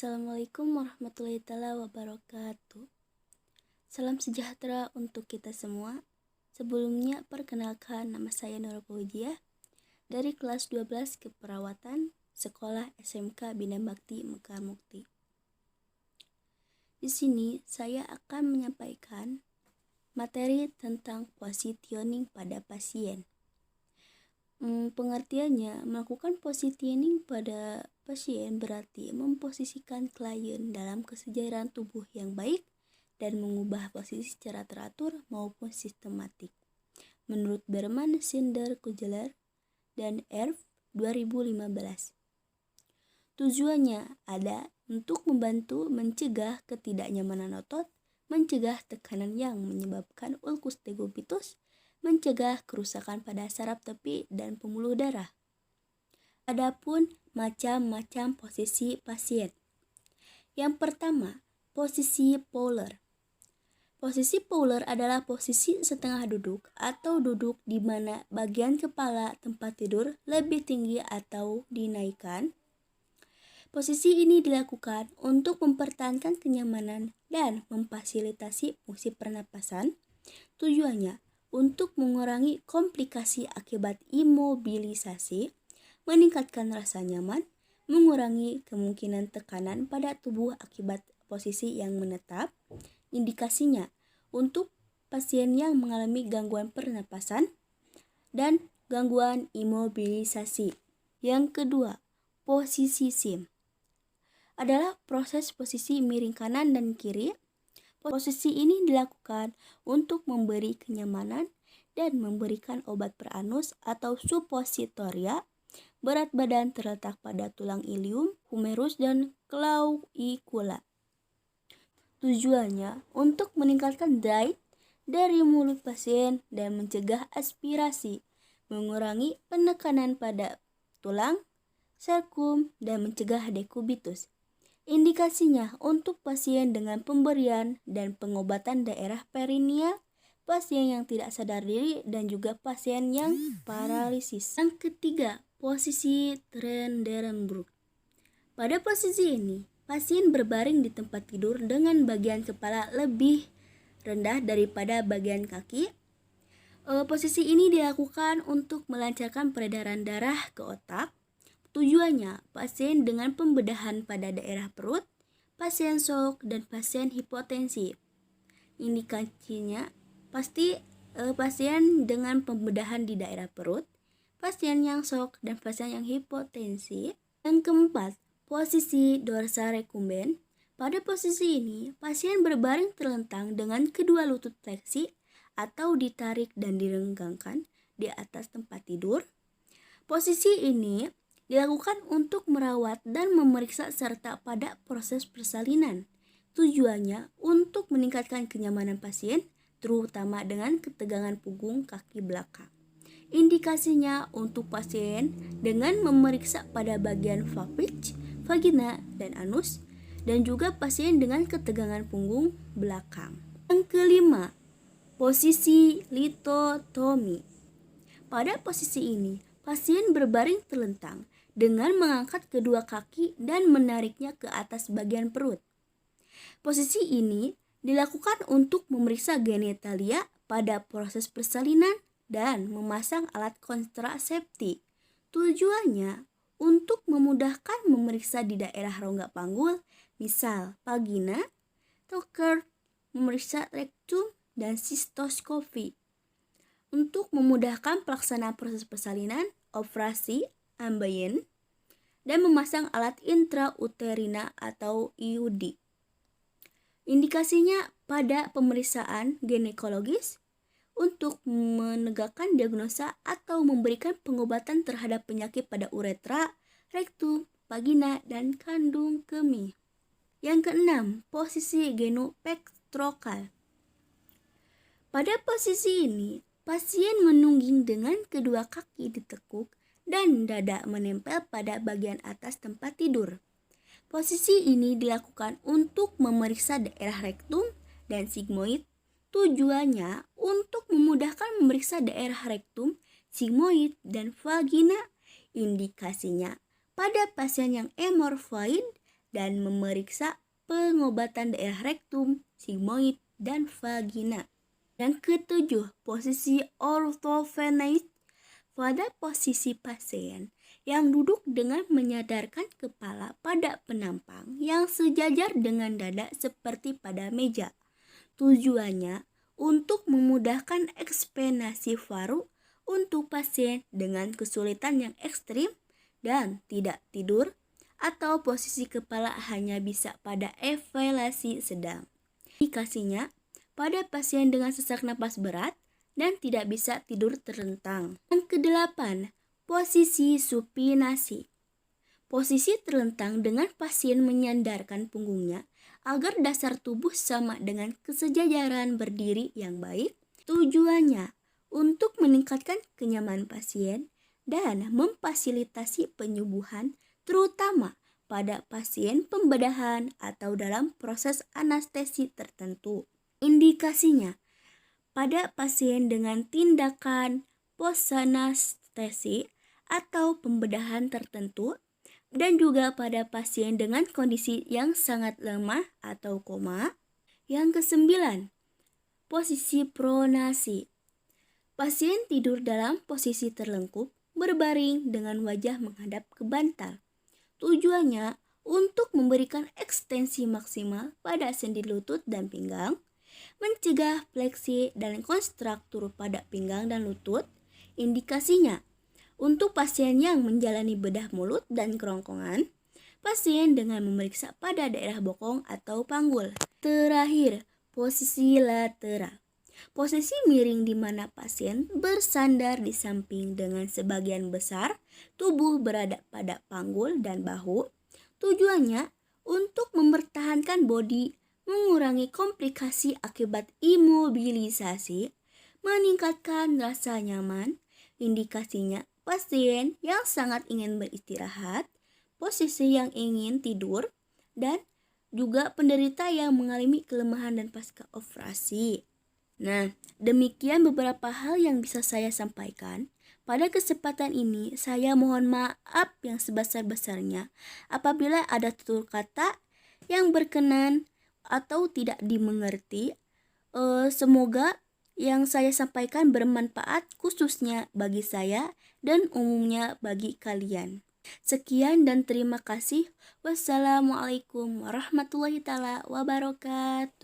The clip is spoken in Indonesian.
Assalamualaikum warahmatullahi wabarakatuh. Salam sejahtera untuk kita semua. Sebelumnya perkenalkan, nama saya Nurul Fauziah dari kelas 12 Keperawatan Sekolah SMK Bina Bakti Mekar Mukti. Di sini saya akan menyampaikan materi tentang positioning pada pasien. Pengertiannya, melakukan positioning pada pasien berarti memposisikan klien dalam kesejahteraan tubuh yang baik dan mengubah posisi secara teratur maupun sistematik. Menurut Berman, Sinder, Kugler, dan Erv 2015. Tujuannya ada untuk membantu mencegah ketidaknyamanan otot, mencegah tekanan yang menyebabkan ulkus decubitus, mencegah kerusakan pada saraf tepi dan pembuluh darah. Adapun macam-macam posisi pasien. Yang pertama, posisi Fowler. Posisi Fowler adalah posisi setengah duduk atau duduk di mana bagian kepala tempat tidur lebih tinggi atau dinaikkan. Posisi ini dilakukan untuk mempertahankan kenyamanan dan memfasilitasi fungsi pernapasan. Tujuannya untuk mengurangi komplikasi akibat imobilisasi, meningkatkan rasa nyaman, mengurangi kemungkinan tekanan pada tubuh akibat posisi yang menetap. Indikasinya untuk pasien yang mengalami gangguan pernapasan dan gangguan imobilisasi. Yang kedua, posisi SIM adalah proses posisi miring kanan dan kiri. Posisi ini dilakukan untuk memberi kenyamanan dan memberikan obat per anus atau suppositoria. Berat badan terletak pada tulang ilium, humerus, dan clawicula. Tujuannya untuk meningkatkan drive dari mulut pasien dan mencegah aspirasi, mengurangi penekanan pada tulang, serkum, dan mencegah dekubitus. Indikasinya untuk pasien dengan pemberian dan pengobatan daerah perineal, pasien yang tidak sadar diri, dan juga pasien yang paralisis. Yang ketiga, posisi Trendelenburg. Pada posisi ini, pasien berbaring di tempat tidur dengan bagian kepala lebih rendah daripada bagian kaki. Posisi ini dilakukan untuk melancarkan peredaran darah ke otak. Tujuannya, pasien dengan pembedahan pada daerah perut, pasien shock, dan pasien hipotensi. Indikasinya, pasien dengan pembedahan di daerah perut, pasien yang shock, dan pasien yang hipotensi. Yang keempat, posisi dorsarecumbens. Pada posisi ini, pasien berbaring terlentang dengan kedua lutut fleksi atau ditarik dan direnggangkan di atas tempat tidur. Posisi ini dilakukan untuk merawat dan memeriksa serta pada proses persalinan. Tujuannya untuk meningkatkan kenyamanan pasien, terutama dengan ketegangan punggung kaki belakang. Indikasinya untuk pasien dengan memeriksa pada bagian pelvis, vagina, dan anus, dan juga pasien dengan ketegangan punggung belakang. Yang kelima, posisi litotomi. Pada posisi ini, pasien berbaring terlentang dengan mengangkat kedua kaki dan menariknya ke atas bagian perut. Posisi ini dilakukan untuk memeriksa genitalia pada proses persalinan dan memasang alat kontrasepsi. Tujuannya untuk memudahkan memeriksa di daerah rongga panggul, misal vagina, Tucker, memeriksa rektum, dan sistoskopi. Untuk memudahkan pelaksanaan proses persalinan, operasi ambeien, dan memasang alat intrauterina atau IUD. Indikasinya pada pemeriksaan ginekologis untuk menegakkan diagnosa atau memberikan pengobatan terhadap penyakit pada uretra, rektum, vagina, dan kandung kemih. Yang keenam, posisi genupectoral. Pada posisi ini, pasien menungging dengan kedua kaki ditekuk dan dada menempel pada bagian atas tempat tidur. Posisi ini dilakukan untuk memeriksa daerah rektum dan sigmoid. Tujuannya untuk memudahkan memeriksa daerah rektum, sigmoid, dan vagina. Indikasinya pada pasien yang hemorrhoid dan memeriksa pengobatan daerah rektum, sigmoid, dan vagina. Yang ketujuh, posisi ortophenais pada posisi pasien yang duduk dengan menyadarkan kepala pada penampang yang sejajar dengan dada seperti pada meja. Tujuannya untuk memudahkan ekspansi paru untuk pasien dengan kesulitan yang ekstrim dan tidak tidur, atau posisi kepala hanya bisa pada evaluasi sedang. Indikasinya pada pasien dengan sesak napas berat dan tidak bisa tidur terlentang. Yang kedelapan, posisi supinasi. Posisi terlentang dengan pasien menyandarkan punggungnya agar dasar tubuh sama dengan kesejajaran berdiri yang baik. Tujuannya untuk meningkatkan kenyamanan pasien dan memfasilitasi penyembuhan, terutama pada pasien pembedahan atau dalam proses anestesi tertentu. Indikasinya pada pasien dengan tindakan posanestesi atau pembedahan tertentu, dan juga pada pasien dengan kondisi yang sangat lemah atau koma. Yang kesembilan, posisi pronasi. Pasien tidur dalam posisi terlengkup berbaring dengan wajah menghadap ke bantal. Tujuannya untuk memberikan ekstensi maksimal pada sendi lutut dan pinggang, mencegah fleksi dan konstruktur pada pinggang dan lutut. Indikasinya untuk pasien yang menjalani bedah mulut dan kerongkongan, pasien dengan memeriksa pada daerah bokong atau panggul. Terakhir, posisi lateral. Posisi miring di mana pasien bersandar di samping dengan sebagian besar tubuh berada pada panggul dan bahu. Tujuannya untuk mempertahankan bodi, mengurangi komplikasi akibat imobilisasi, meningkatkan rasa nyaman. Indikasinya pasien yang sangat ingin beristirahat, posisi yang ingin tidur, dan juga penderita yang mengalami kelemahan dan pasca operasi. Nah, demikian beberapa hal yang bisa saya sampaikan. Pada kesempatan ini, saya mohon maaf yang sebesar-besarnya apabila ada tutur kata yang berkenan atau tidak dimengerti. Semoga yang saya sampaikan bermanfaat khususnya bagi saya dan umumnya bagi kalian. Sekian dan terima kasih. Wassalamualaikum warahmatullahi wabarakatuh.